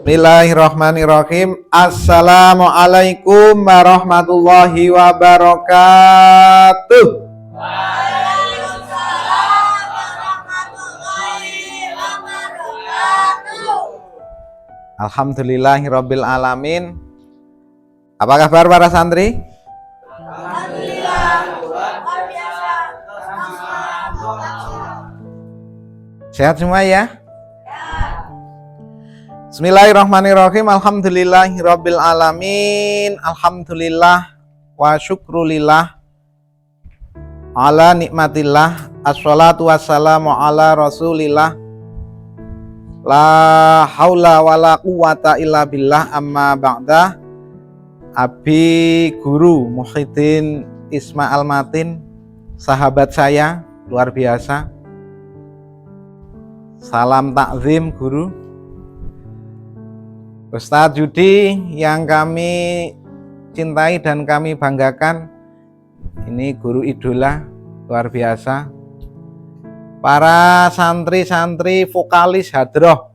Bismillahirrahmanirrahim. Assalamualaikum warahmatullahi wabarakatuh. Waalaikumsalam warahmatullahi wabarakatuh. Alhamdulillahirabbil alamin. Apa kabar para santri? Alhamdulillah, luar biasa. Sehat semua ya? Bismillahirrahmanirrahim. Alhamdulillahirabbil alamin. Alhamdulillah wa syukrulillah ala nikmatillah. Assalatu wassalamu ala rasulillah. La haula wala quwata illa billah. Amma ba'dah. Abi Guru Muhyiddin Ismail Matin, sahabat saya luar biasa. Salam takzim guru. Ustadz Yudi yang kami cintai dan kami banggakan, ini guru idola luar biasa. Para santri-santri vokalis hadroh,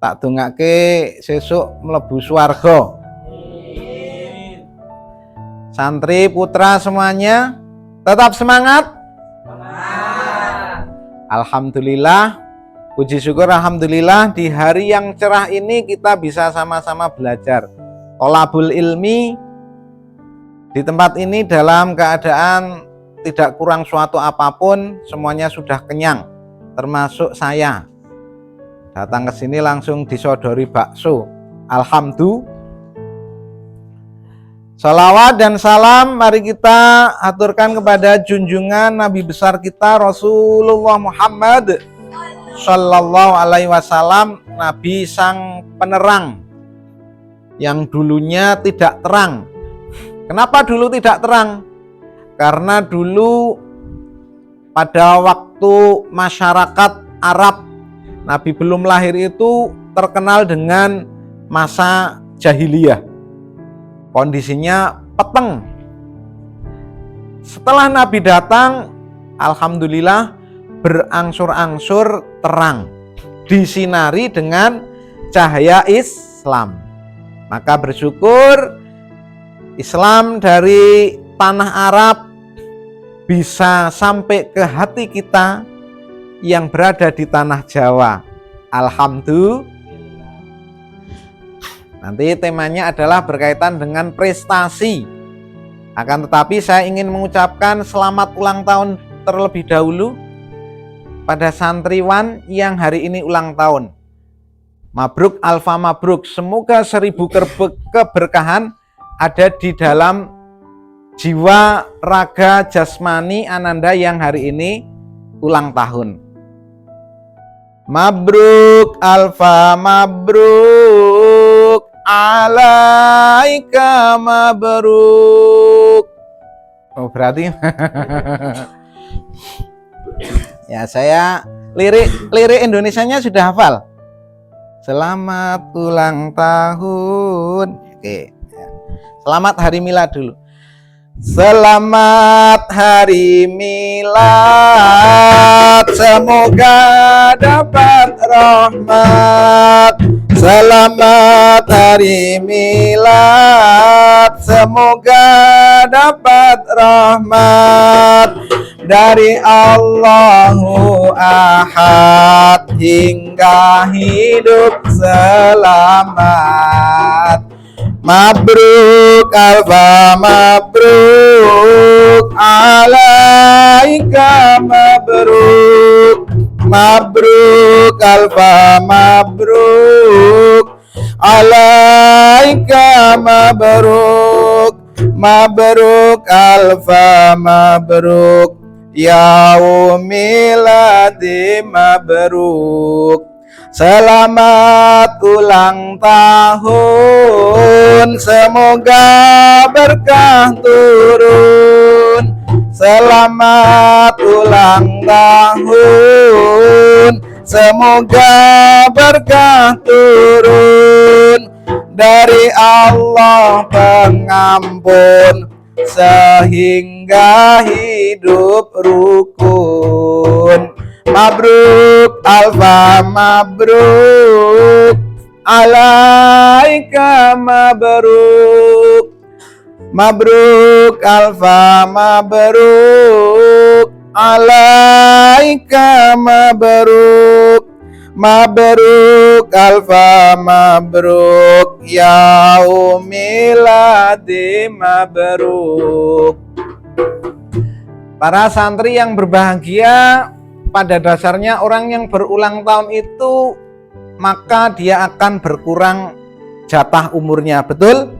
tak dongake sesuk mlebu swarga. Santri putra semuanya tetap semangat. Alhamdulillah, puji syukur alhamdulillah di hari yang cerah ini kita bisa sama-sama belajar tholabul ilmi di tempat ini dalam keadaan tidak kurang suatu apapun, semuanya sudah kenyang, termasuk saya. Datang ke sini langsung disodori bakso. Alhamdulillah. Salawat dan salam mari kita aturkan kepada junjungan Nabi besar kita Rasulullah Muhammad Sallallahu alaihi wasallam, Nabi sang penerang yang dulunya tidak terang. Kenapa dulu tidak terang? Karena dulu pada waktu masyarakat Arab, Nabi belum lahir itu terkenal dengan masa jahiliyah. Kondisinya peteng. Setelah Nabi datang, alhamdulillah berangsur-angsur terang, disinari dengan cahaya Islam. Maka bersyukur Islam dari tanah Arab bisa sampai ke hati kita yang berada di tanah Jawa. Alhamdulillah. Nanti temanya adalah berkaitan dengan prestasi. Akan tetapi saya ingin mengucapkan selamat ulang tahun terlebih dahulu pada santriwan yang hari ini ulang tahun. Mabruk alfa mabruk. Semoga 1000 keberkahan ada di dalam jiwa, raga, jasmani Ananda yang hari ini ulang tahun. Mabruk alfa mabruk, alaika mabruk. Oh berarti ya, saya lirik Indonesianya sudah hafal. Selamat ulang tahun. Oke. Selamat hari milad dulu. Selamat hari milad, semoga dapat rahmat. Selamat hari milad, semoga dapat rahmat dari Allahu Ahad hingga hidup selamat. Mabruk alfa mabruk, alaika mabruk. Mabruk alfa mabruk, alaika mabruk. Mabruk alfa mabruk, yaumiladi mabruk. Selamat ulang tahun, semoga berkah turun. Selamat ulang tahun, semoga berkah turun dari Allah pengampun, sehingga hidup rukun. Mabruk alfa mabruk, alaika mabruk. Mabruk alfa mabruk alaika mabruk. Mabruk alfa mabruk yaumiladi mabruk. Para santri yang berbahagia, pada dasarnya orang yang berulang tahun itu maka dia akan berkurang jatah umurnya, betul?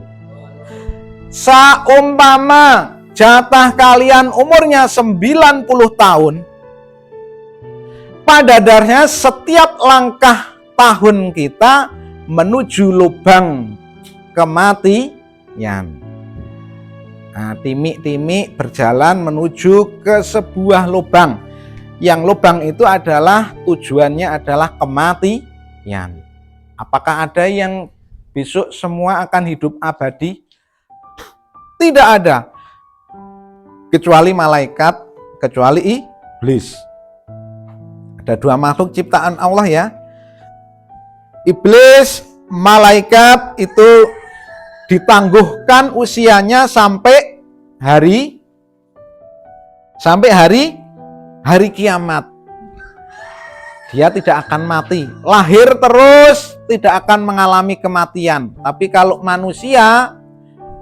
Saumpama jatah kalian umurnya 90 tahun, pada dasarnya setiap langkah tahun kita menuju lubang kematian. Nah, timik-timik berjalan menuju ke sebuah lubang. Yang lubang itu adalah tujuannya adalah kematian. Apakah ada yang besok semua akan hidup abadi? Tidak ada. Kecuali malaikat, kecuali iblis. Ada dua makhluk ciptaan Allah ya. Iblis, malaikat itu ditangguhkan usianya sampai hari kiamat. Dia tidak akan mati, lahir terus, tidak akan mengalami kematian. Tapi kalau manusia,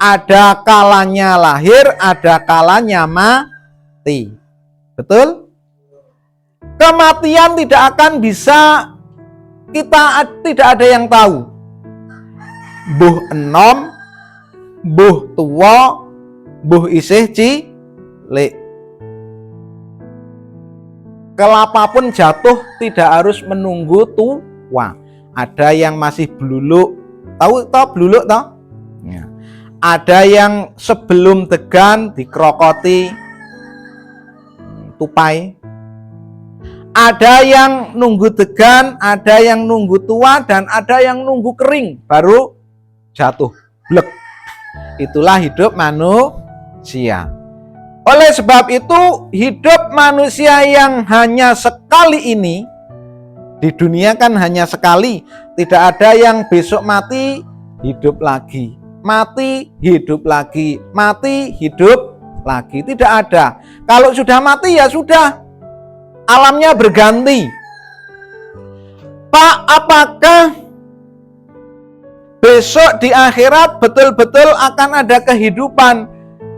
ada kalanya lahir, ada kalanya mati. Betul? Kematian tidak akan bisa, tidak ada yang tahu. Buh enom, buh tua, buh isih cilik. Kelapa pun jatuh tidak harus menunggu tua. Ada yang masih beluluk, tahu beluluk toh? Ya. Ada yang sebelum degan dikrokoti tupai. Ada yang nunggu degan, ada yang nunggu tua, dan ada yang nunggu kering baru jatuh blek. Itulah hidup manusia. Oleh sebab itu, hidup manusia yang hanya sekali ini, di dunia kan hanya sekali, tidak ada yang besok mati, hidup lagi. Mati, hidup lagi. Mati, hidup lagi. Tidak ada. Kalau sudah mati ya sudah. Alamnya berganti. Pak, apakah besok di akhirat betul-betul akan ada kehidupan?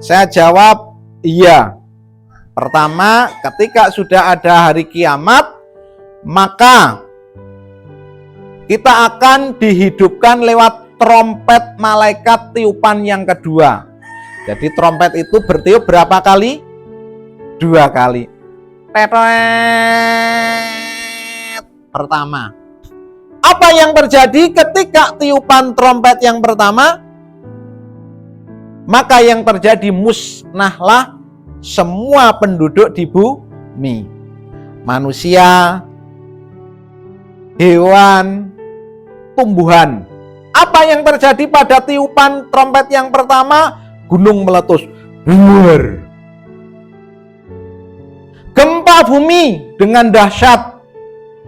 Saya jawab, iya. Pertama, ketika sudah ada hari kiamat, maka kita akan dihidupkan lewat trompet malaikat tiupan yang kedua. Jadi trompet itu bertiup berapa kali? 2 kali. Pertama. Apa yang terjadi ketika tiupan trompet yang pertama? Maka yang terjadi musnahlah semua penduduk di bumi. Manusia, hewan, tumbuhan. Apa yang terjadi pada tiupan trompet yang pertama? Gunung meletus. Buar. Gempa bumi dengan dahsyat.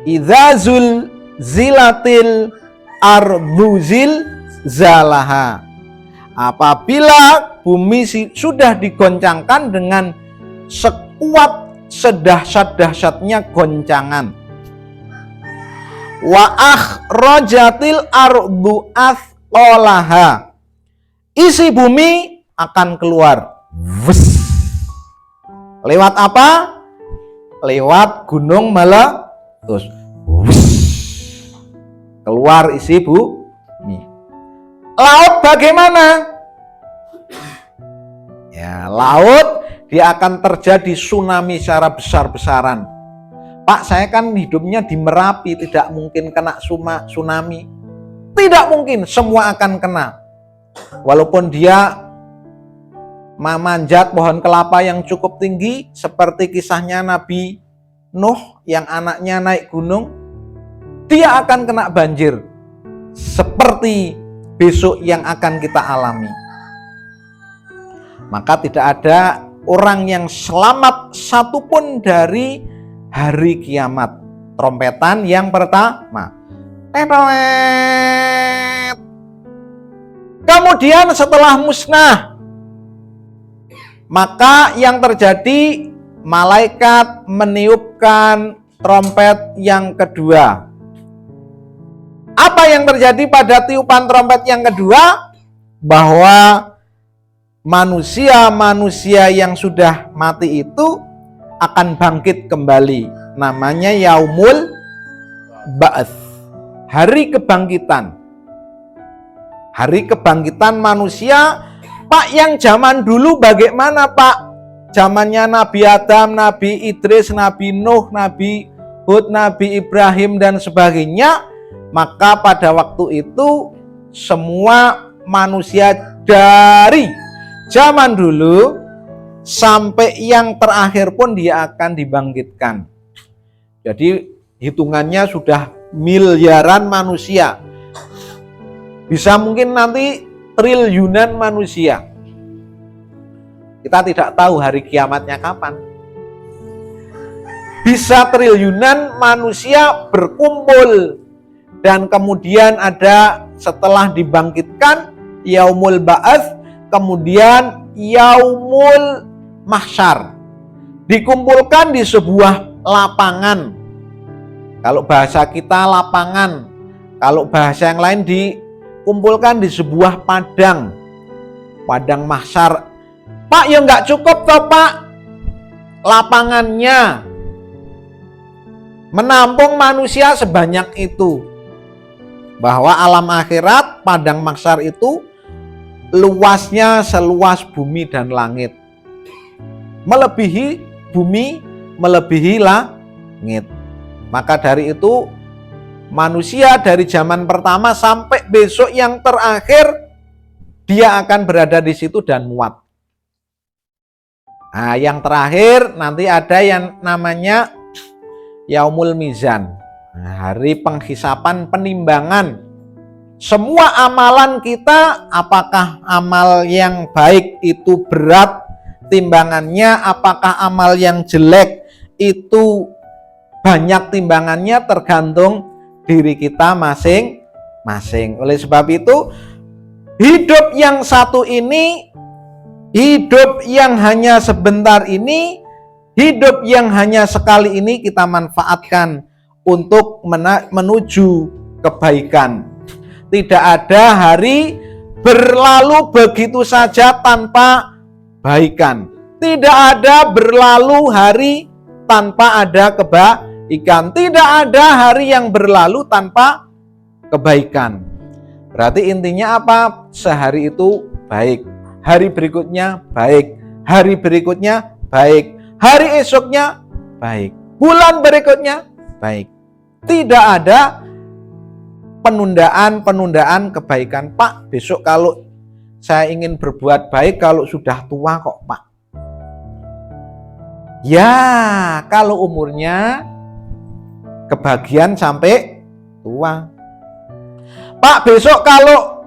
Idza zulzilatil ardu zilzalaha. Apabila bumi sudah digoncangkan dengan sekuat sedahsyat-dahsyatnya goncangan. Wa akhrajatil ardu athqalaha. Isi bumi akan keluar. Wes. Lewat apa? Lewat gunung meletus. Wes. Keluar isi bumi. Laut bagaimana? Ya, laut dia akan terjadi tsunami secara besar-besaran. Pak, saya kan hidupnya di Merapi, tidak mungkin kena tsunami. Tidak mungkin, semua akan kena. Walaupun dia memanjat pohon kelapa yang cukup tinggi, seperti kisahnya Nabi Nuh yang anaknya naik gunung, dia akan kena banjir. Seperti besok yang akan kita alami. Maka tidak ada orang yang selamat satupun dari hari kiamat. Trompetan yang pertama. Tetet. Kemudian setelah musnah, maka yang terjadi, malaikat meniupkan trompet yang kedua. Apa yang terjadi pada tiupan trompet yang kedua? Bahwa manusia-manusia yang sudah mati itu akan bangkit kembali. Namanya Yaumul Ba'ats, hari kebangkitan. Hari kebangkitan manusia. Pak, yang zaman dulu bagaimana, Pak? Zamannya Nabi Adam, Nabi Idris, Nabi Nuh, Nabi Hud, Nabi Ibrahim dan sebagainya. Maka pada waktu itu semua manusia dari zaman dulu sampai yang terakhir pun dia akan dibangkitkan. Jadi hitungannya sudah miliaran manusia. Bisa mungkin nanti triliunan manusia. Kita tidak tahu hari kiamatnya kapan. Bisa triliunan manusia berkumpul. Dan kemudian ada setelah dibangkitkan Yaumul Ba'ats, kemudian Yaumul Mahsyar. Dikumpulkan di sebuah lapangan. Kalau bahasa kita lapangan. Kalau bahasa yang lain dikumpulkan di sebuah padang. Padang mahsyar. Pak, ya nggak cukup toh, Pak, lapangannya menampung manusia sebanyak itu. Bahwa alam akhirat, padang mahsyar itu luasnya seluas bumi dan langit. Melebihi bumi, melebihi langit. Maka dari itu manusia dari zaman pertama sampai besok yang terakhir, dia akan berada di situ dan muat. Nah, yang terakhir nanti ada yang namanya Yaumul Mizan, hari penghisapan, penimbangan. Semua amalan kita, apakah amal yang baik itu berat timbangannya, apakah amal yang jelek itu banyak timbangannya, tergantung diri kita masing-masing. Oleh sebab itu, hidup yang satu ini, hidup yang hanya sebentar ini, hidup yang hanya sekali ini kita manfaatkan untuk menuju kebaikan. Tidak ada hari berlalu begitu saja tanpa baikan. Tidak ada berlalu hari tanpa ada kebaikan. Tidak ada hari yang berlalu tanpa kebaikan. Berarti intinya apa? Sehari itu baik, hari berikutnya baik, hari berikutnya baik, hari esoknya baik, bulan berikutnya baik. Tidak ada penundaan kebaikan. Pak, besok kalau saya ingin berbuat baik kalau sudah tua kok, Pak. Ya, kalau umurnya kebagian sampai tua. Pak, besok kalau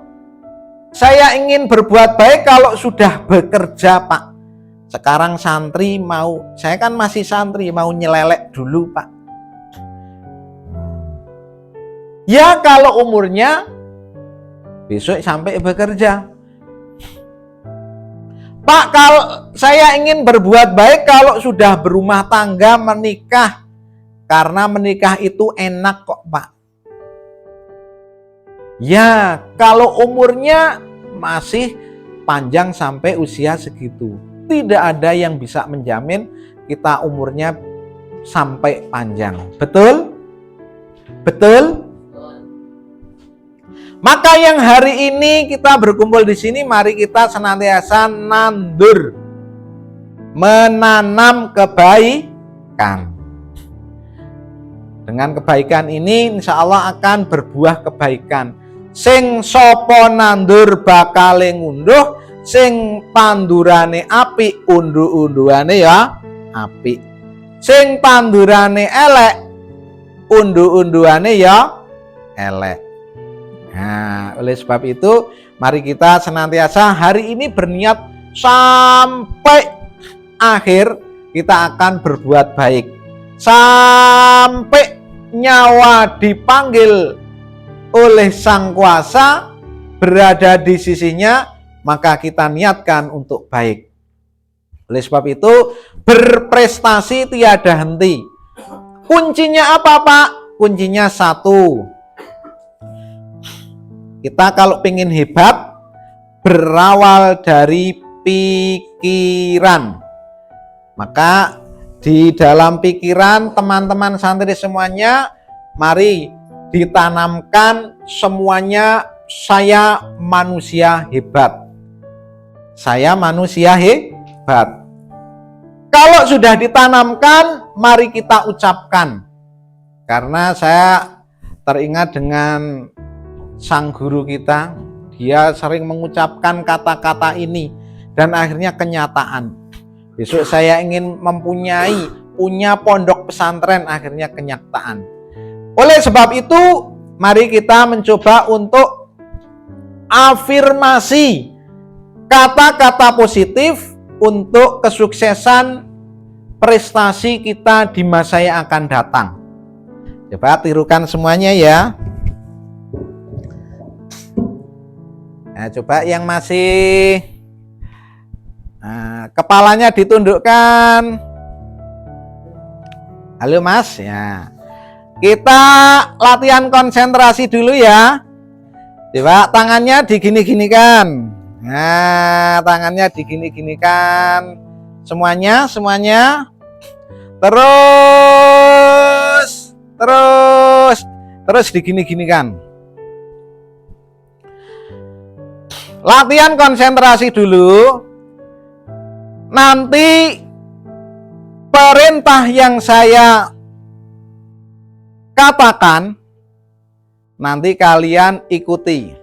saya ingin berbuat baik kalau sudah bekerja, Pak. Sekarang santri saya kan masih santri, mau nyelelek dulu, Pak. Ya, kalau umurnya besok sampai bekerja. Pak, kalau saya ingin berbuat baik kalau sudah berumah tangga, menikah. Karena menikah itu enak kok, Pak. Ya, kalau umurnya masih panjang sampai usia segitu. Tidak ada yang bisa menjamin kita umurnya sampai panjang. Betul? Betul? Maka yang hari ini kita berkumpul di sini, mari kita senantiasa nandur, menanam kebaikan. Dengan kebaikan ini insya Allah akan berbuah kebaikan. Sing sopo nandur bakale ngunduh, sing tandurane apik undu-unduane ya apik. Sing tandurane elek undu-unduane ya elek. Nah, oleh sebab itu mari kita senantiasa hari ini berniat sampai akhir kita akan berbuat baik. Sampai nyawa dipanggil oleh Sang Kuasa, berada di sisinya, maka kita niatkan untuk baik. Oleh sebab itu, berprestasi tiada henti. Kuncinya apa, Pak? Kuncinya satu. Kita kalau ingin hebat, berawal dari pikiran. Maka di dalam pikiran teman-teman santri semuanya, mari ditanamkan semuanya, saya manusia hebat. Saya manusia hebat. Kalau sudah ditanamkan, mari kita ucapkan. Karena saya teringat dengan sang guru kita, dia sering mengucapkan kata-kata ini dan akhirnya kenyataan. Besok saya ingin punya pondok pesantren, akhirnya kenyataan. Oleh sebab itu, mari kita mencoba untuk afirmasi kata-kata positif untuk kesuksesan prestasi kita di masa yang akan datang. Coba tirukan semuanya ya. Nah, coba yang masih kepalanya ditundukkan. Halo Mas ya. Kita latihan konsentrasi dulu ya. Coba tangannya digini-ginikan. Nah, tangannya digini-ginikan. Semuanya. Terus digini-ginikan. Latihan konsentrasi dulu. Nanti perintah yang saya katakan, nanti kalian ikuti.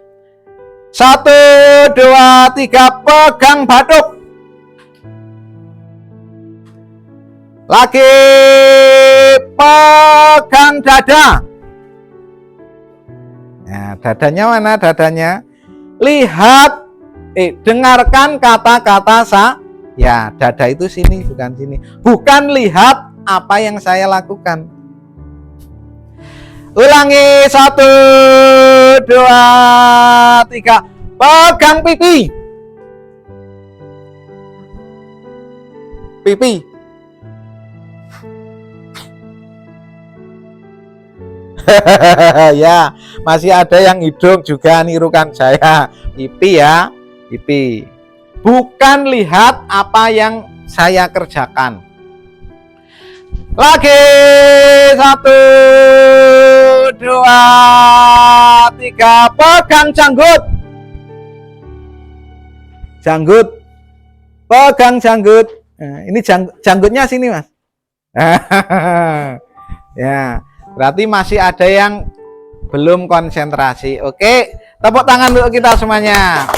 1, 2, 3, pegang batuk. Lagi, pegang dada. Nah, dadanya mana dadanya? Lihat, dengarkan kata-kata ya, dada itu sini, bukan sini. Bukan lihat apa yang saya lakukan. Ulangi, 1, 2, 3. Pegang pipi. Pipi. Ya, masih ada yang hidung juga nirukan saya. Pipi ya, pipi. Bukan lihat apa yang saya kerjakan. Lagi, 1, 2, 3. Pegang janggut. Janggut. Pegang janggut. Nah, ini janggutnya sini, Mas. Ya, berarti masih ada yang belum konsentrasi. Oke, tepuk tangan dulu kita semuanya.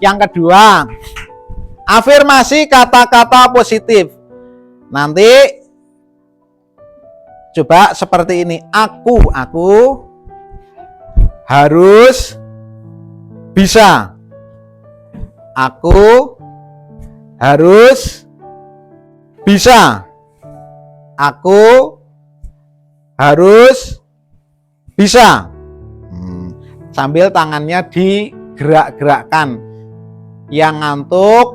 Yang kedua, afirmasi kata-kata positif. Nanti coba seperti ini. Aku harus bisa. Aku harus bisa. Aku harus bisa. Sambil tangannya digerak-gerakkan. Yang ngantuk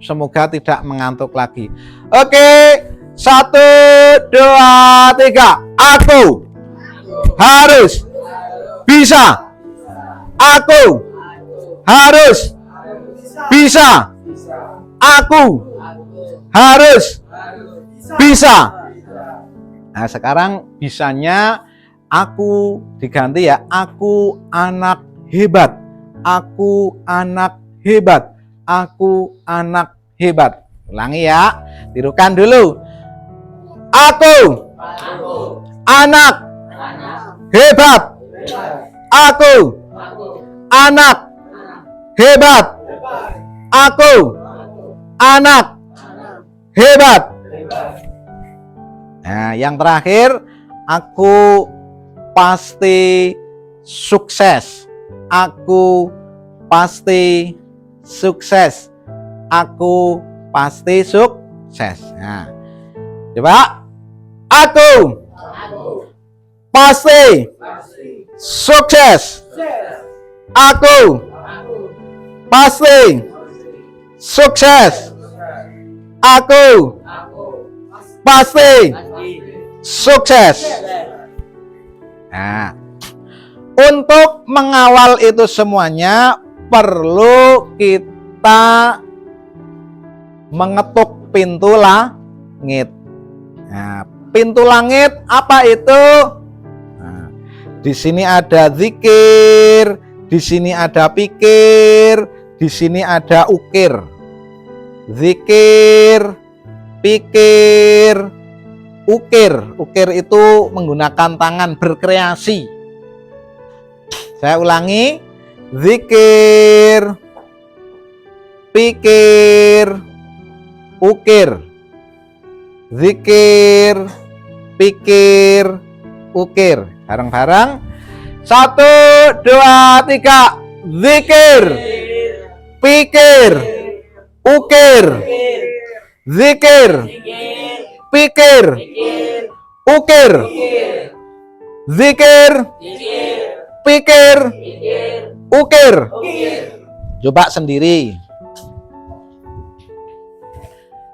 semoga tidak mengantuk lagi. Oke, 1, 2, 3. Aku harus bisa. Aku harus bisa. Aku harus bisa. Nah, sekarang bisanya aku diganti ya. Aku anak hebat. Aku anak hebat. Aku anak hebat. Ulangi ya. Tirukan dulu. Aku anak hebat. Aku anak hebat. Aku anak hebat. Nah, yang terakhir, aku pasti sukses. Aku pasti sukses. Aku pasti sukses. Nah, coba. Aku pasti sukses. Aku pasti sukses. Aku pasti sukses. Nah, untuk mengawal itu semuanya perlu kita mengetuk pintu langit. Nah, pintu langit apa itu? Nah, di sini ada zikir, di sini ada pikir, di sini ada ukir. Zikir, pikir, ukir. Ukir itu menggunakan tangan, berkreasi. Saya ulangi. Zikir, pikir, ukir. Zikir, pikir, ukir. Bareng-bareng. 1, 2, 3. Zikir, pikir, ukir. Zikir, pikir, ukir. Zikir, pikir, ukir. Coba sendiri.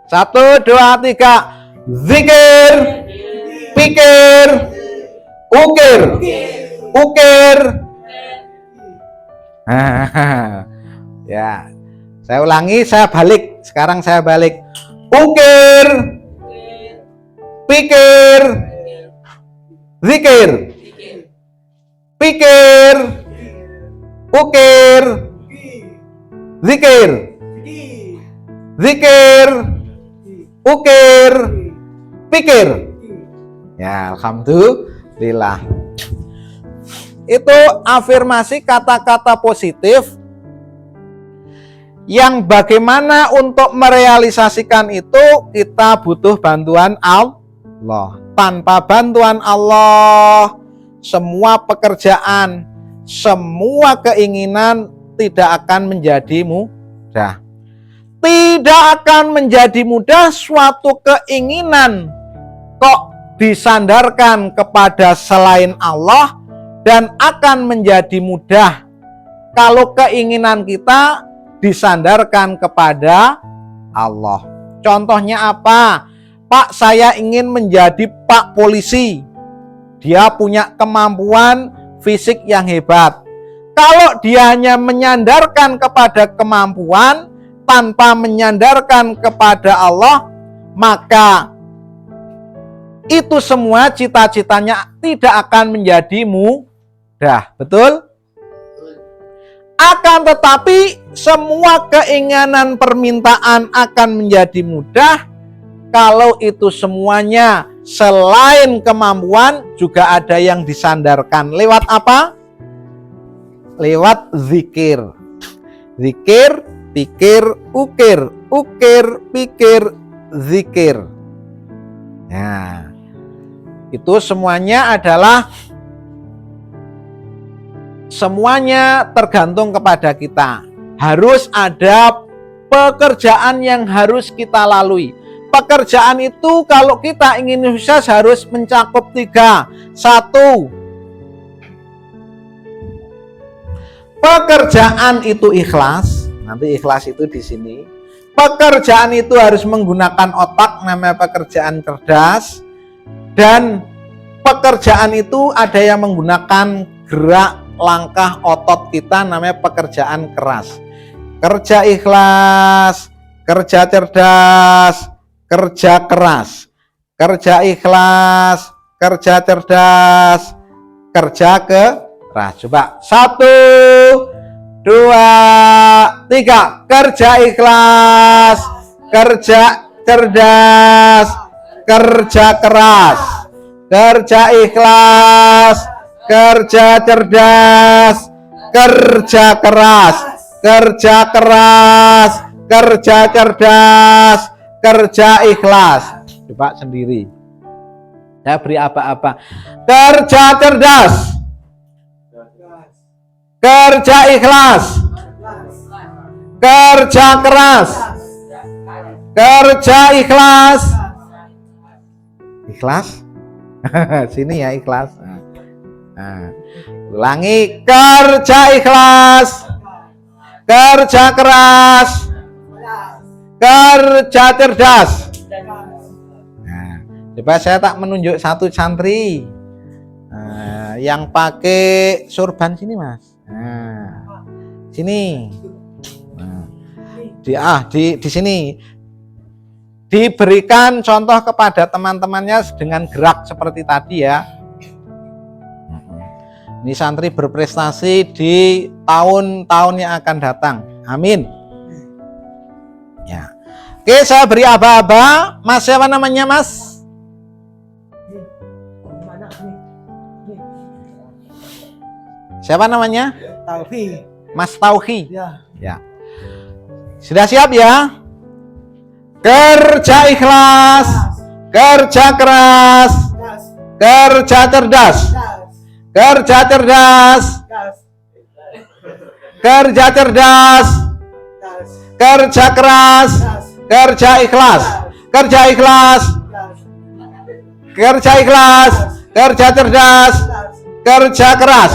1, 2, 3. Zikir, pikir, ukir. Ukir. Ya. Saya ulangi, saya balik. Sekarang saya balik. Ukir, pikir, zikir, pikir, ukir, zikir, zikir, ukir, pikir. Ya, alhamdulillah. Itu afirmasi kata-kata positif yang bagaimana untuk merealisasikan itu kita butuh bantuan Allah. Tanpa bantuan Allah, semua pekerjaan, semua keinginan tidak akan menjadi mudah. Tidak akan menjadi mudah suatu keinginan kok disandarkan kepada selain Allah, dan akan menjadi mudah kalau keinginan kita disandarkan kepada Allah. Contohnya apa? Pak, saya ingin menjadi Pak Polisi. Dia punya kemampuan fisik yang hebat. Kalau dia hanya menyandarkan kepada kemampuan tanpa menyandarkan kepada Allah, maka itu semua cita-citanya tidak akan menjadi mudah. Betul? Akan tetapi semua keinginan permintaan akan menjadi mudah kalau itu semuanya selain kemampuan juga ada yang disandarkan. Lewat apa? Lewat zikir. Zikir, pikir, ukir. Ukir, pikir, zikir. Nah, itu semuanya adalah tergantung kepada kita. Harus ada pekerjaan yang harus kita lalui. Pekerjaan itu kalau kita ingin sukses harus mencakup 3. 1, pekerjaan itu ikhlas. Nanti ikhlas itu di sini. Pekerjaan itu harus menggunakan otak, namanya pekerjaan cerdas. Dan pekerjaan itu ada yang menggunakan gerak, langkah, otot kita, namanya pekerjaan keras. Kerja ikhlas, kerja cerdas, kerja keras. Kerja ikhlas, kerja cerdas, kerja keras. Coba 1, 2, 3. Kerja ikhlas, kerja cerdas, kerja keras. Kerja ikhlas, kerja cerdas, kerja keras. Kerja keras, kerja cerdas, kerja ikhlas. Coba sendiri. Saya beri apa-apa. Kerja cerdas, kerja ikhlas, kerja keras, kerja ikhlas. Ikhlas? Sini ya, ikhlas. Nah, ulangi, kerja ikhlas, kerja keras, kerja cerdas. Nah, coba saya tak menunjuk satu santri yang pakai surban sini, Mas. Nah, sini. Nah, di sini diberikan contoh kepada teman-temannya dengan gerak seperti tadi ya. Ini santri berprestasi di tahun-tahun yang akan datang. Amin. Ya. Oke, saya beri aba-aba. Mas, siapa namanya, Mas? Siapa namanya? Taufi. Mas Tauhi. Ya. Ya. Sudah siap ya? Kerja ikhlas, kerja keras, kerja cerdas, kerja cerdas, kerja cerdas, kerja keras, kerja ikhlas, kerja ikhlas, kerja ikhlas, kerja cerdas, kerja keras,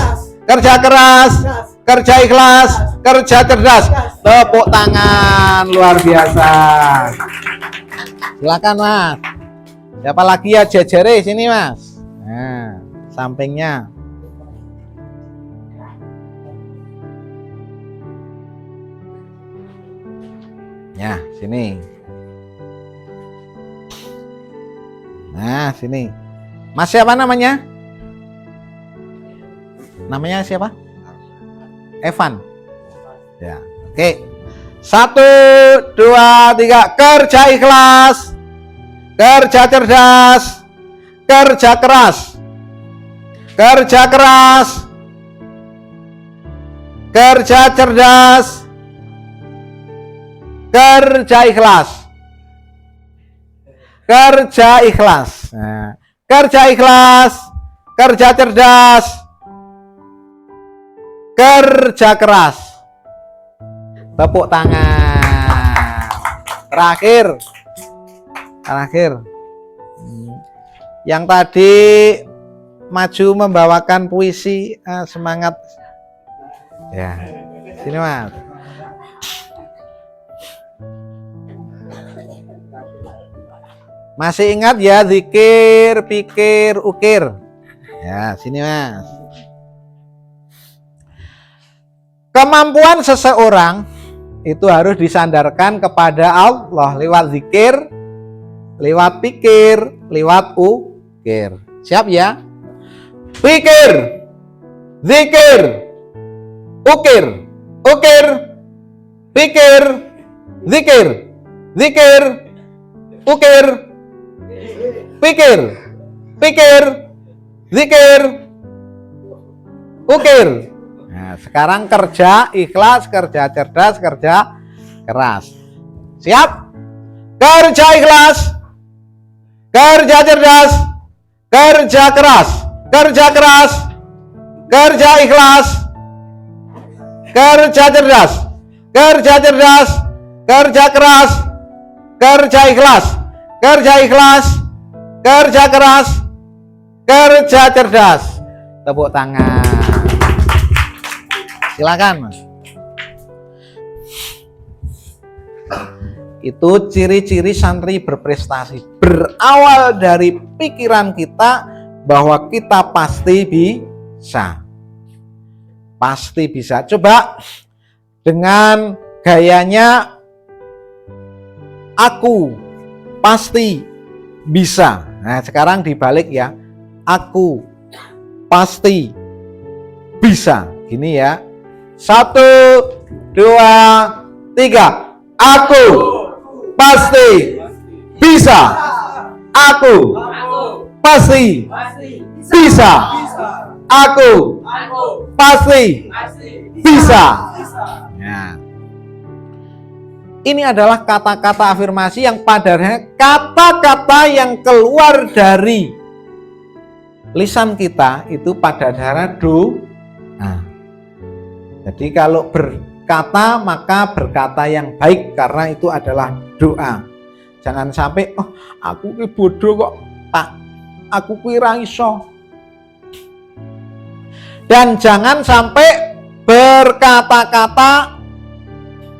kerja keras, kerja ikhlas, kerja cerdas. Tepuk tangan luar biasa. Silakan, Mas. Siapa lagi ya, jejere sini, Mas. Nah, sampingnya. Ya, sini. Nah, sini. Mas, siapa namanya? Namanya siapa? Evan. Ya, oke. 1, 2, 3. Kerja ikhlas, kerja cerdas, kerja keras, kerja keras, kerja cerdas, kerja ikhlas, kerja ikhlas. Nah, kerja ikhlas, kerja cerdas, kerja keras. Tepuk tangan. Terakhir. Yang tadi maju membawakan puisi, semangat. Ya, sini, Mas. Masih ingat ya, zikir, pikir, ukir. Ya, sini, Mas. Kemampuan seseorang itu harus disandarkan kepada Allah lewat zikir, lewat pikir, lewat ukir. Siap ya? Pikir, zikir, ukir, ukir, pikir, zikir, zikir, ukir, pikir, pikir, zikir, ukir. Nah, sekarang kerja ikhlas, kerja cerdas, kerja keras. Siap? Kerja ikhlas, kerja cerdas, kerja keras, kerja keras, kerja ikhlas, kerja cerdas, kerja cerdas, kerja keras, kerja ikhlas, kerja ikhlas, kerja keras, kerja cerdas. Tepuk tangan. Silakan, Mas. Itu ciri-ciri santri berprestasi. Berawal dari pikiran kita bahwa kita pasti bisa. Pasti bisa. Coba dengan gayanya aku pasti bisa. Nah, sekarang dibalik ya. Aku pasti bisa. Gini ya. 1, 2, 3. Aku pasti bisa. Aku pasti bisa. Aku pasti bisa. Ya. Ini adalah kata-kata afirmasi yang padarnya kata-kata yang keluar dari lisan kita itu pada dasarnya doa. Jadi kalau berkata maka berkata yang baik karena itu adalah doa. Jangan sampai aku ki bodoh kok, Pak. Aku ki ra iso. Dan jangan sampai berkata-kata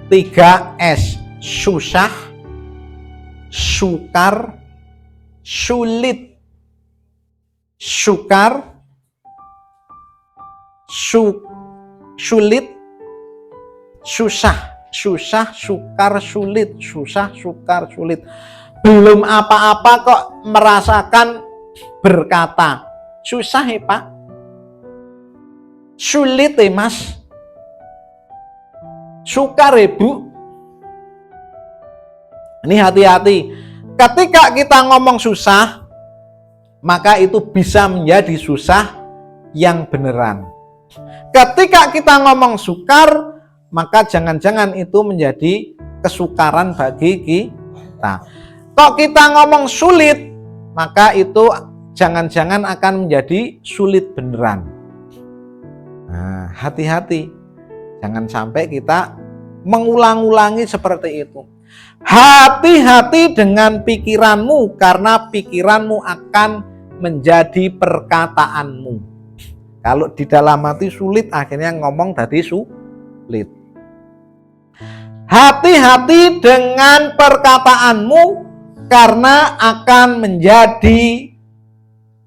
3S, susah, sukar, sulit. Sukar, sulit, susah, sukar, sulit, susah, sukar, sulit. Belum apa-apa kok merasakan berkata. Susah ya Pak? Sulit ya Mas? Sukar ya Bu? Ini hati-hati. Ketika kita ngomong susah, maka itu bisa menjadi susah yang beneran. Ketika kita ngomong sukar, maka jangan-jangan itu menjadi kesukaran bagi kita. Kok kita ngomong sulit, maka itu jangan-jangan akan menjadi sulit beneran. Nah, hati-hati. Jangan sampai kita mengulang-ulangi seperti itu. Hati-hati dengan pikiranmu, karena pikiranmu akan menjadi perkataanmu. Kalau di dalam hati sulit, akhirnya ngomong tadi sulit. Hati-hati dengan perkataanmu, karena akan menjadi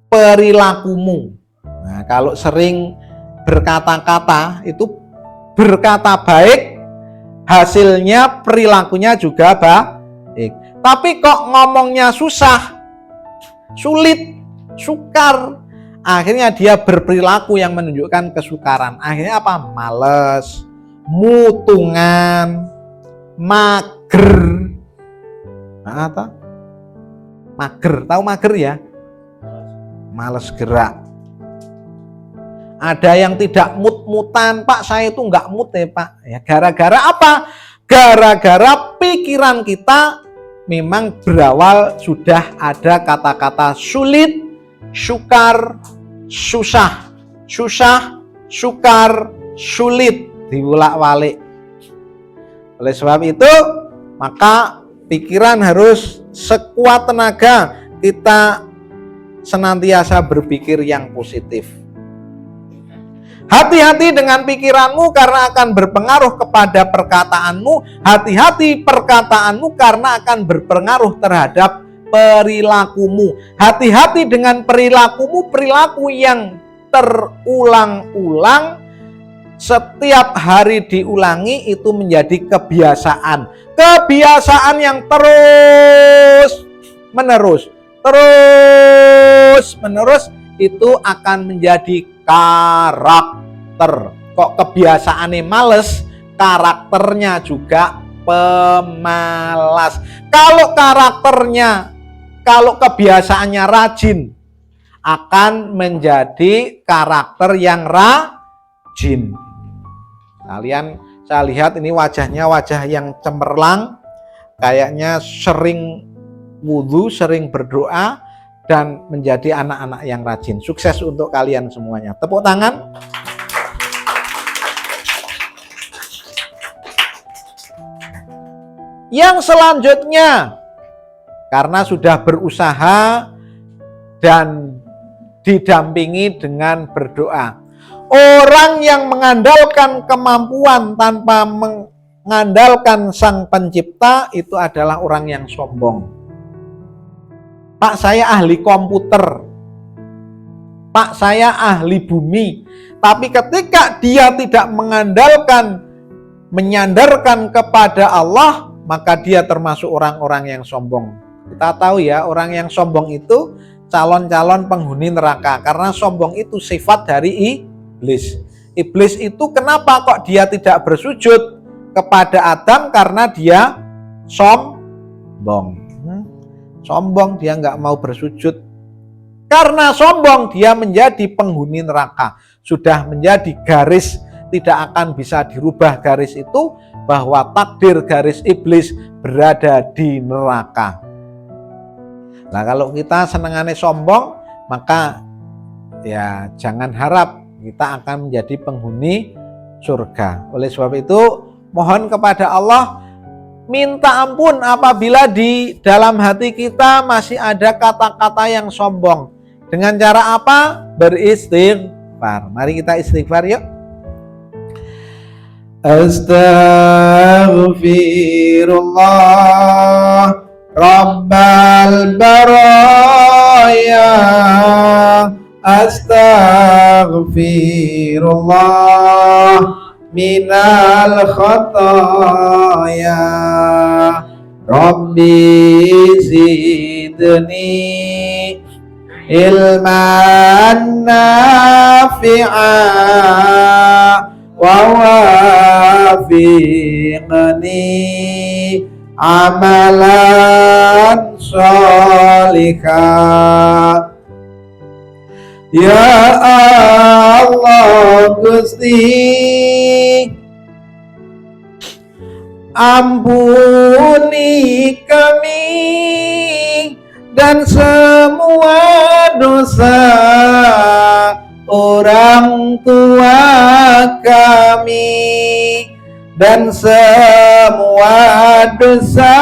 perilakumu. Nah, kalau sering berkata-kata, itu berkata baik, hasilnya perilakunya juga baik. Tapi kok ngomongnya susah, sulit, sukar, akhirnya dia berperilaku yang menunjukkan kesukaran. Akhirnya apa? Males, mutungan, mager. Nah, mager, tahu mager ya? Males gerak. Ada yang tidak mut-mutan, Pak saya itu enggak mut ya Pak. Ya, gara-gara apa? Gara-gara pikiran kita memang berawal sudah ada kata-kata sulit, sukar, susah, sukar, sulit, diulak-walik. Oleh sebab itu, maka pikiran harus sekuat tenaga kita senantiasa berpikir yang positif. Hati-hati dengan pikiranmu karena akan berpengaruh kepada perkataanmu. Hati-hati perkataanmu karena akan berpengaruh terhadap perilakumu. Hati-hati dengan perilakumu, perilaku yang terulang-ulang, setiap hari diulangi itu menjadi kebiasaan. Kebiasaan yang terus menerus itu akan menjadi karakter. Kok kebiasaannya males, karakternya juga pemalas. Kalau kebiasaannya rajin, akan menjadi karakter yang rajin. Kalian, saya lihat ini wajahnya wajah yang cemerlang, kayaknya sering wudhu, sering berdoa, dan menjadi anak-anak yang rajin. Sukses untuk kalian semuanya. Tepuk tangan. Yang selanjutnya, karena sudah berusaha dan didampingi dengan berdoa. Orang yang mengandalkan kemampuan tanpa mengandalkan Sang Pencipta itu adalah orang yang sombong. Pak saya ahli komputer, Pak saya ahli bumi. Tapi ketika dia tidak menyandarkan kepada Allah, maka dia termasuk orang-orang yang sombong. Kita tahu ya, orang yang sombong itu calon-calon penghuni neraka. Karena sombong itu sifat dari iblis. Iblis itu kenapa kok dia tidak bersujud kepada Adam? Karena dia sombong. Sombong, dia nggak mau bersujud. Karena sombong, dia menjadi penghuni neraka. Sudah menjadi garis, tidak akan bisa dirubah garis itu, bahwa takdir garis iblis berada di neraka. Nah kalau kita senengannya sombong, maka ya jangan harap kita akan menjadi penghuni surga. Oleh sebab itu, mohon kepada Allah, minta ampun apabila di dalam hati kita masih ada kata-kata yang sombong. Dengan cara apa? Beristighfar. istighfar. Mari kita istighfar yuk. Astaghfirullah Rabbal baraya. Astaghfirullah minal khataya. Rabbi zidni ilman nafi'a wa wafiqni amalan sholihah. Ya Allah Gusti, ampuni kami dan semua dosa orang tua kami dan semua dosa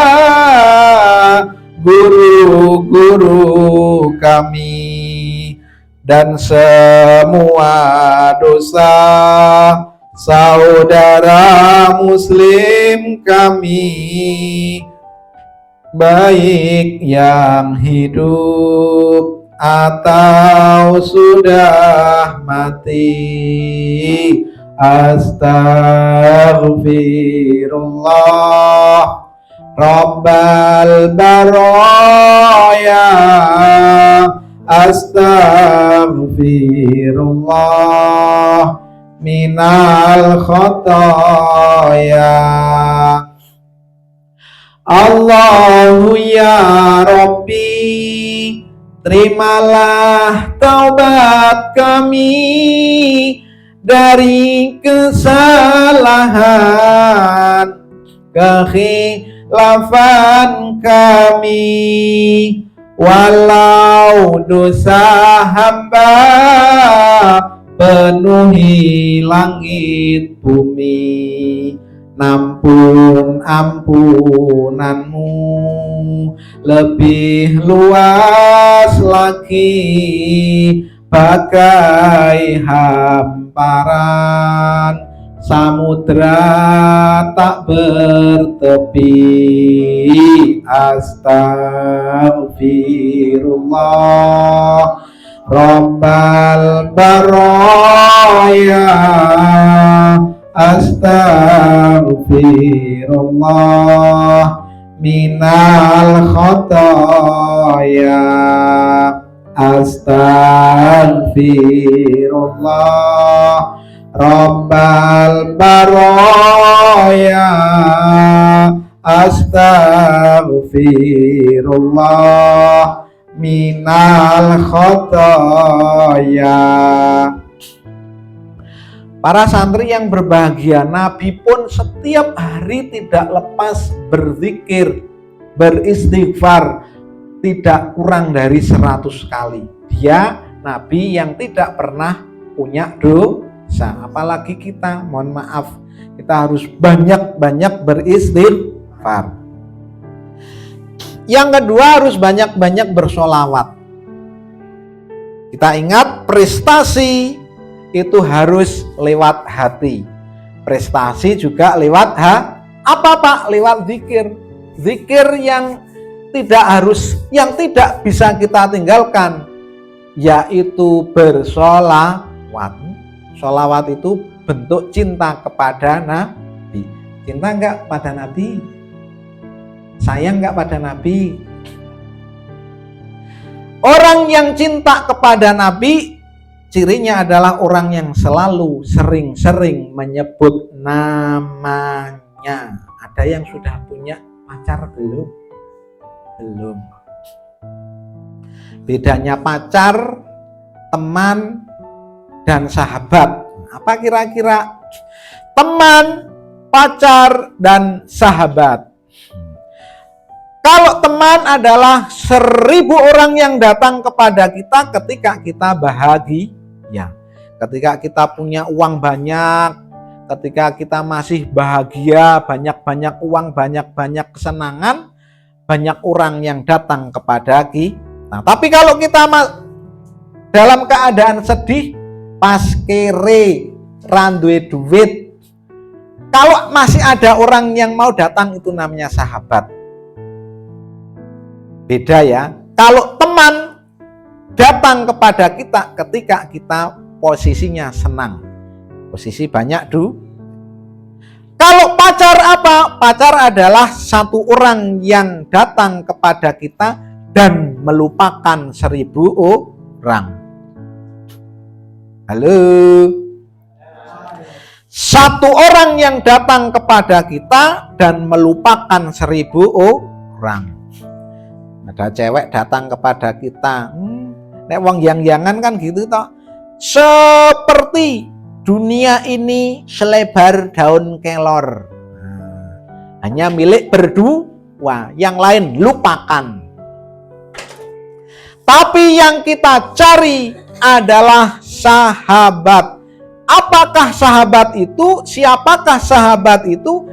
guru-guru kami dan semua dosa saudara muslim kami, baik yang hidup atau sudah mati. Astaghfirullah Rabbal baraya. Astaghfirullah minal khataya. Allahu ya Rabbi, terimalah taubat kami dari kesalahan, kekhilafan kami, walau dosa hamba penuhi langit bumi, nampun ampunanmu lebih luas lagi bagai hamparan samudra tak bertepi. Astaghfirullah Rabbal baraya. Astaghfirullah minal khataya. Astaghfirullah Rabbal baraya. Astaghfirullah minal khataya. Para santri yang berbahagia, Nabi pun setiap hari tidak lepas berzikir, beristighfar, tidak kurang dari 100 kali. Dia Nabi yang tidak pernah punya dosa. Apalagi kita, mohon maaf, kita harus banyak-banyak beristighfar. Yang kedua, harus banyak-banyak bersholawat. Kita ingat, prestasi itu harus lewat hati. Prestasi juga lewat apa Pak? Lewat zikir. Zikir yang tidak bisa kita tinggalkan, yaitu bersolawat. Solawat itu bentuk cinta kepada Nabi. Cinta enggak pada Nabi? Sayang enggak pada Nabi? Orang yang cinta kepada Nabi, cirinya adalah orang yang selalu sering-sering menyebut namanya. Ada yang sudah punya pacar belum? Belum. Bedanya pacar, teman, dan sahabat. Apa kira-kira? Teman, pacar, dan sahabat. Kalau teman adalah 1000 orang yang datang kepada kita ketika kita bahagia, ketika kita punya uang banyak, ketika kita masih bahagia, banyak-banyak uang, banyak-banyak kesenangan, banyak orang yang datang kepada kita. Tapi kalau kita dalam keadaan sedih, pas kere randuwe duit. Kalau masih ada orang yang mau datang itu namanya sahabat. Beda ya. Kalau teman datang kepada kita ketika kita posisinya senang, posisi banyak Kalau pacar apa? Pacar adalah satu orang yang datang kepada kita dan melupakan 1000 orang. Halo. Satu orang yang datang kepada kita dan melupakan 1000 orang. Ada cewek datang kepada kita, nek wong yang-yangan kan gitu toh. Seperti dunia ini selebar daun kelor. Hanya milik berdua, yang lain lupakan. Tapi yang kita cari adalah sahabat. Apakah sahabat itu? Siapakah sahabat itu?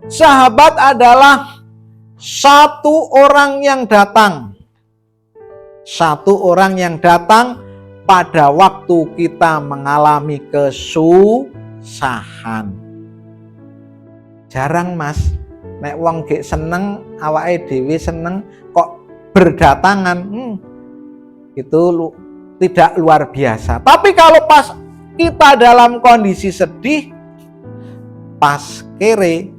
Sahabat adalah satu orang yang datang. Satu orang yang datang pada waktu kita mengalami kesusahan. Jarang mas, nek wong gek seneng, awake dhewe seneng kok berdatangan. Itu tidak luar biasa. Tapi kalau pas kita dalam kondisi sedih, pas kere,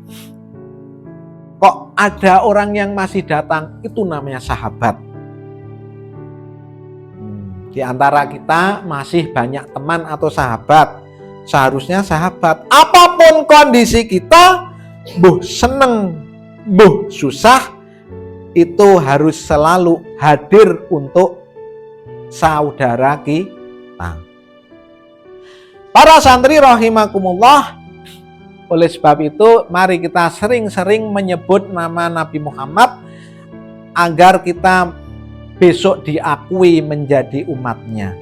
kok ada orang yang masih datang, itu namanya sahabat. Di antara kita masih banyak teman atau sahabat. Seharusnya sahabat. Apapun kondisi kita, buh seneng, buh susah, itu harus selalu hadir untuk saudara kita. Para santri rahimakumullah, oleh sebab itu mari kita sering-sering menyebut nama Nabi Muhammad agar kita besok diakui menjadi umatnya.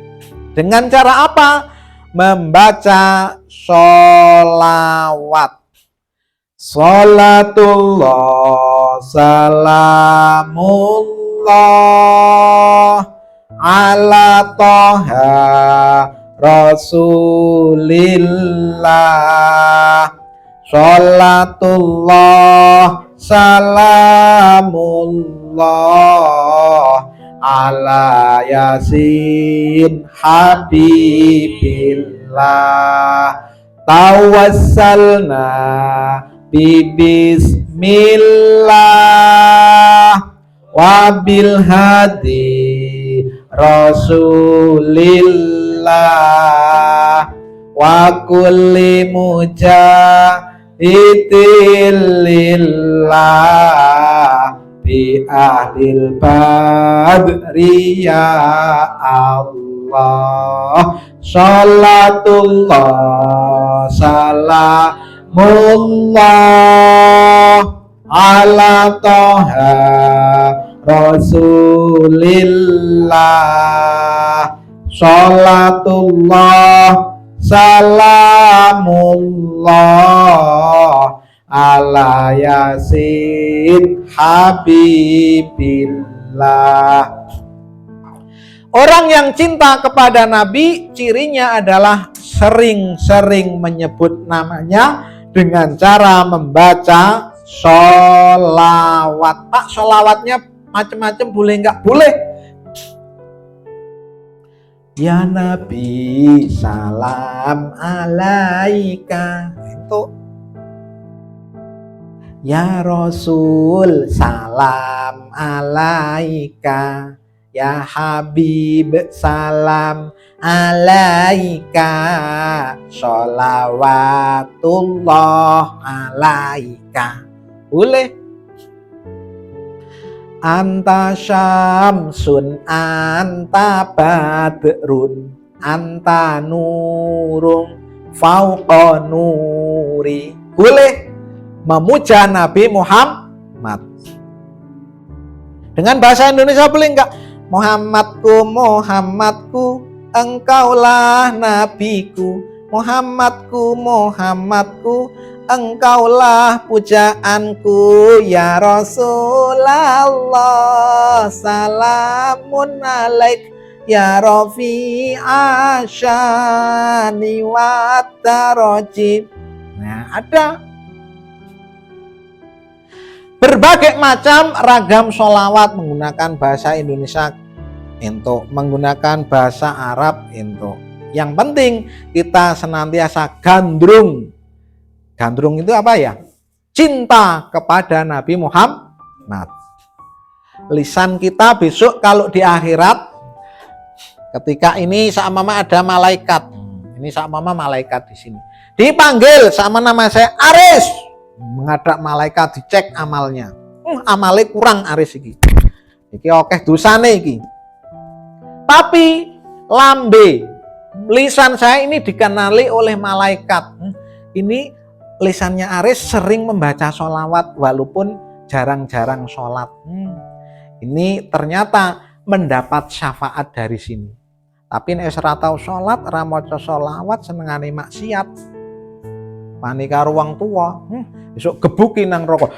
Dengan cara apa? Membaca sholawat. Sholatullah salamullah ala toha Rasulillah. Sholatullah salamullah ala yasin habibillah. Tawassalna bismillah wabil hadi Rasulillah wa kulli mujahidilillah bi ahlil badri ya Allah. Sholatullah salamullah ala toha Rasulillah. Sholatullah salamullah ala yasin habibillah. Orang yang cinta kepada Nabi, cirinya adalah sering-sering menyebut namanya dengan cara membaca sholawat. Pak, sholawatnya macam-macam, boleh nggak? Boleh. Ya Nabi, salam alaika. Itu. Ya Rasul, salam alaika. Ya Habib, salam alaika. Sholawatullah alaika. Boleh. Anta syamsun, anta badrun, anta nurung fauqa nuri. Boleh memuja Nabi Muhammad. Dengan bahasa Indonesia boleh enggak? Muhammadku, Muhammadku, engkaulah nabiku. Muhammadku, Muhammadku, engkaulah pujaanku. Ya Rasulullah, salamun alaik, ya Rafi asyani wa daraji. Nah, ada berbagai macam ragam sholawat menggunakan bahasa Indonesia ento, menggunakan bahasa Arab ento. Yang penting kita senantiasa gandrung. Gandrung itu apa ya? Cinta kepada Nabi Muhammad. Lisan kita besok kalau di akhirat, ketika ini sama ada malaikat. Ini sama malaikat di sini. Dipanggil sama nama saya Aris. Menghadap malaikat dicek amalnya. Amalnya kurang Aris iki. Iki akeh dosane iki. Tapi lambe lisan saya ini dikenali oleh malaikat. Ini lisannya Aris sering membaca sholawat walaupun jarang-jarang sholat. Ini ternyata mendapat syafaat dari sini. Tapi nek ora tau sholat, ora maca sholawat, senengane maksiat. Panika ruang tua. Besok gebuki nang rokok.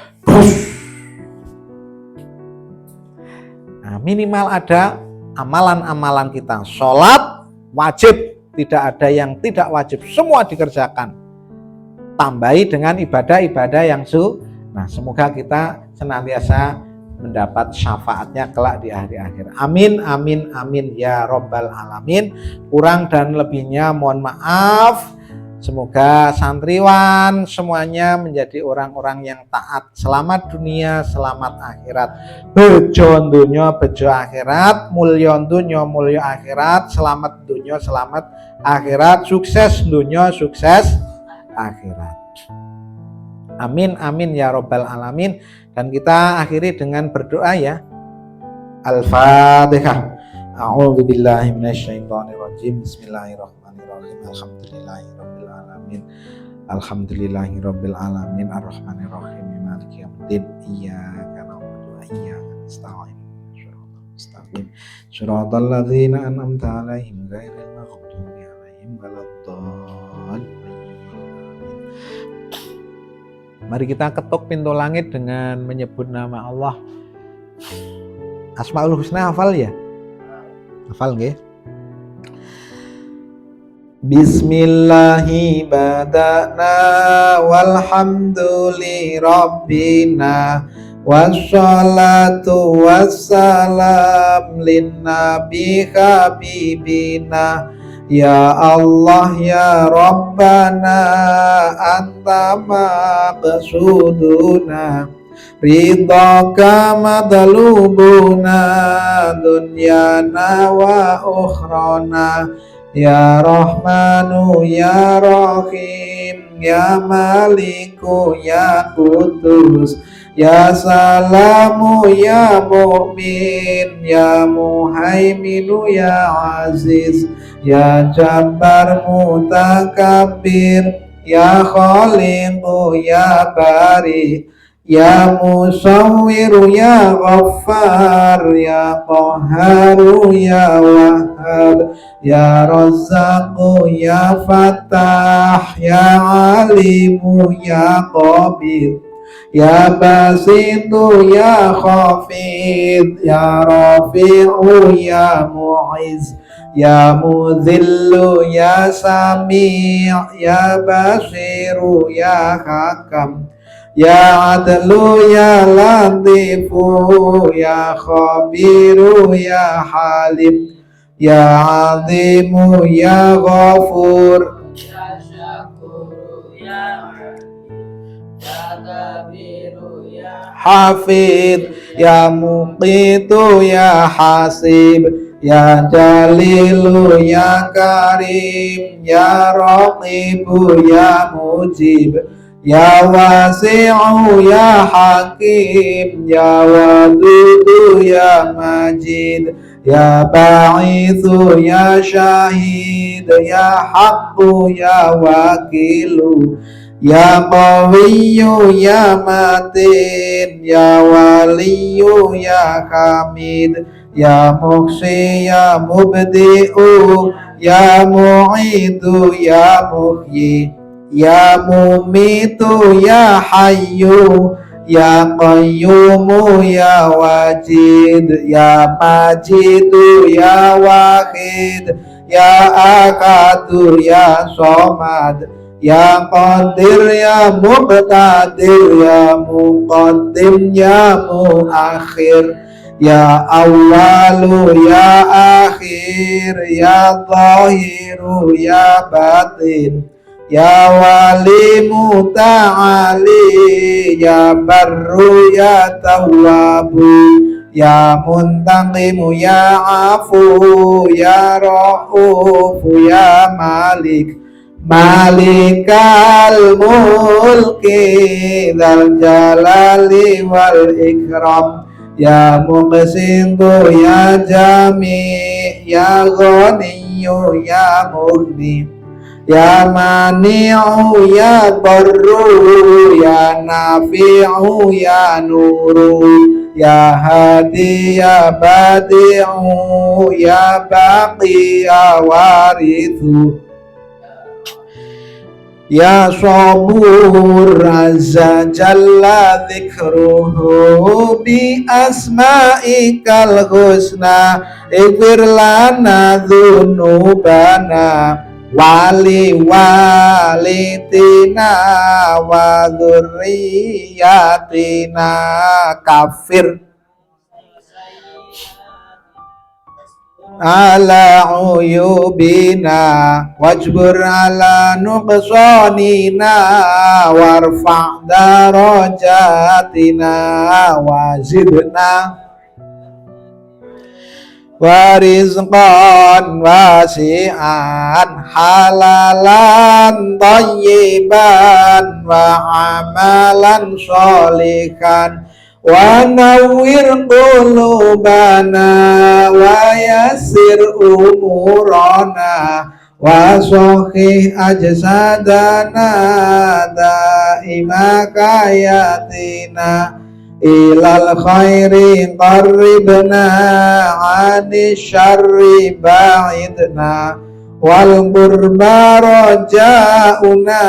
Nah, minimal ada amalan-amalan kita. Sholat wajib, tidak ada yang tidak wajib, semua dikerjakan. Tambahi dengan ibadah-ibadah yang Nah, semoga kita senantiasa mendapat syafaatnya kelak di akhir-akhir. Amin, amin, amin ya Rabbal Alamin. Kurang dan lebihnya mohon maaf. Semoga santriwan semuanya menjadi orang-orang yang taat. Selamat dunia, selamat akhirat. Bejo dunia, bejo akhirat. Mulya dunia, mulya akhirat. Selamat dunia, selamat akhirat. Sukses dunia, sukses akhirat. Amin, amin ya Rabbal Alamin. Dan kita akhiri dengan berdoa ya. Al-Fatihah. A'udzubillahi minasyaitonirrajim. Bismillahirrahmanirrahim. Alhamdulillahirabbil alamin. Alhamdulillahirabbil alamin. Arrahmanirrahim. Maliki yaumiddin. Iyyaka na'budu wa iyyaka nasta'in. Mustaqim. Shiratal ladzina an'amta 'alaihim ghairil maghdubi 'alaihim waladdallin. Mari kita ketuk pintu langit dengan menyebut nama Allah. Asmaul Husna hafal ya? Hafal nggih? Bismillahi bada'na walhamduli rabbina wassalatu wassalam linnabi habibina. Ya Allah ya Rabbana anta maqsuduna ridhaka madlubuna dunyana wa ukhrana. Ya Rahmanu ya Rahim ya Maliku ya Qudus ya Salamu ya Mu'min ya Muhaiminu ya Aziz ya Jabbar Mutakabbir ya Khaliqu ya Bari ya Musawwiru ya Ghaffar ya Qahharu ya Wahhab ya Razzaqu ya Fattah ya Alimu ya Qabir ya Basitu ya Khafid ya Rafi'u ya Mu'izz ya Mudhillu ya Sami' ya Basiru ya Hakam ya Adlu ya Latifu ya Khabiru ya Halim ya Azimu ya Ghafur ya Syakuru ya Kabiru ya Hafid ya Muqitu ya Hasib ya Jalilu ya Karim ya Raqibu ya Mujib ya Wasi'u ya Hakim ya Wadudu ya Majid ya Ba'ithu ya Syahid ya Haqqu ya Wakilu ya Qawiyyu ya Matin ya Waliyu ya Hamid ya Muhsi ya Mubdi'u ya Mu'idu ya Muhyi ya Mumitu ya Hayyu Ya Qayyumu ya Wajid, ya Majidu ya Wahid, ya Akadu ya Somad, ya Qadir ya Muqtadir, ya Muqaddim ya Muakhir, ya Awwalu ya Akhir, ya Zahiru ya Batin, ya Wali Muta'ali, ya Barru ya Tawwabu, ya Muntaqimu ya Afu, ya Ra'ufu ya Malik, Malikal Mulki Dzal Jalali wal Ikram, ya Muqsitu ya Jami, ya Ghaniyyu ya Mughni, ya Mani'u ya Barru, ya Nafi'u ya Nuru, ya Hadi ya Badi'u, ya Baqi ya Warithu, ya Sabur Azza Jalla Dzikruhu bi asma'ikal husna, ighfir lana dzunubana wali walitina wa dzurriyyatina, kafir ala uyubina wajbur ala nuqsanina warfa' darajatina wazidna warizqan wasi'an halalan thayyiban wa amalan sholihan wa nawwir qulubana wa yassir umurana wa sahih ajsadana daima kayatina ilal khairi qarribna ani syarri ba'idna wal qurba raja'una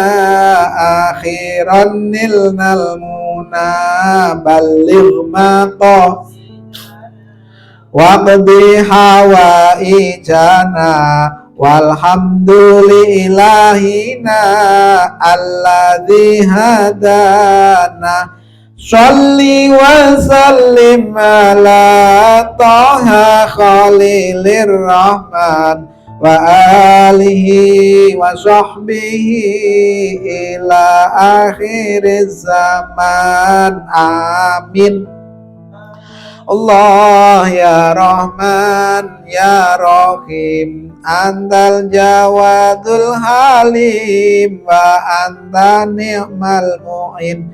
akhiran nilnal muna balligh maqa waqdi hawaijana walhamdulillahina alladzi hadana Sholli wa sallim ala Taha Khalilir Rahman wa alihi wa sahbihi ila akhiriz zaman. Amin. Allah ya Rahman ya Rahim, Antal Jawadul Halim wa anta ni'mal mu'in.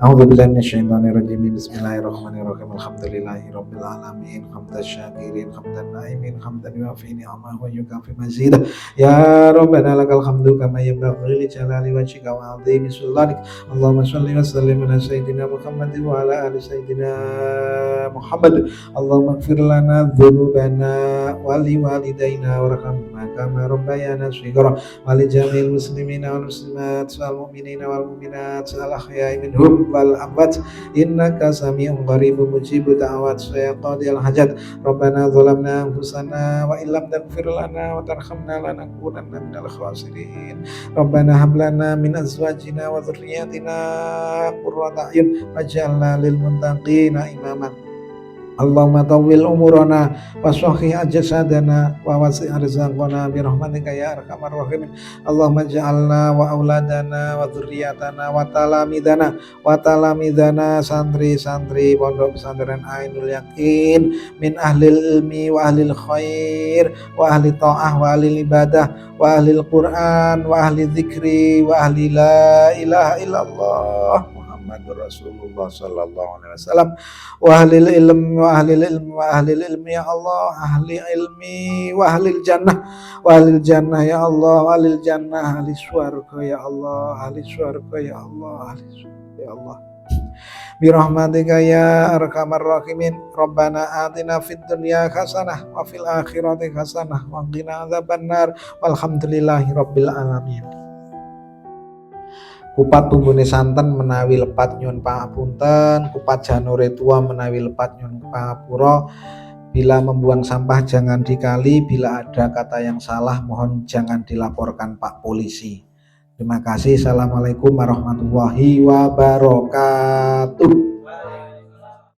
A'udzubillahi minasyaitonirrajim. Bismillahirrahmanirrahim. Alhamdulillahirabbil alamin. Hamdan syakirin, hamdan naimin, hamdan yuafi ni'amahu wa yukafi mazidah. Ya Rabbana lakal hamdu kama yanbaghi li jalali wajhika wa 'azimi sultanik. Allahumma shalli wa sallim ala sayyidina Muhammad wa ala ali sayyidina Muhammad. Allahumma ighfir lana dzunubana wa li walidayna warhamna kama rabbayana shighara wa li jami'il muslimina wal muslimat wal mu'minina wal mu'minat al ahya'i minhum wal amwat innaka sami'un qaribun mujibud da'awat ya qadiyal hajat. Rabbana zalamna anfusana wa illam taghfir lana wa tarhamna lanakunanna minal khasirin. Rabbana hab lana min azwajina wa dhurriyyatina qurrata a'yun waj'alna lil muttaqina imama. Allahumma tawwil umurana wa sahih ajsadana wa wasi' arzaqana bi rahmatika ya arhamar rahimin. Allahumma ja'alna wa auladana wa dzurriyyatana wa talamidana santri-santri pondok pesantren Ainul Yakin min ahlil ilmi wa ahlil khair wa ahli ta'ah wa ahli ibadah wa ahli Qur'an wa ahli dzikri wa ahli la ilaha illallah Muhammadur Rasulullah sallallahu alaihi wasallam wa ahlil ilm wa ahlil ilm wa ahlil ilmi ya Allah, ahli ilmi wa ahlil jannah ya Allah, ahlil jannah, ahli syurga ya Allah, ahli syurga ya Allah, ahli syurga ya Allah. Birahmatika ya arhamar rahimin. Rabbana atina fid dunya hasanah wa fil akhirati hasanah wa qina adzabannar. Walhamdulillahi rabbil alamin. Kupat tunggune santen menawi lepat nyuwun pangapunten, kupat janure tua menawi lepat nyuwun pangapura. Bila membuang sampah jangan dikali, bila ada kata yang salah mohon jangan dilaporkan Pak Polisi. Terima kasih. Assalamualaikum warahmatullahi wabarakatuh.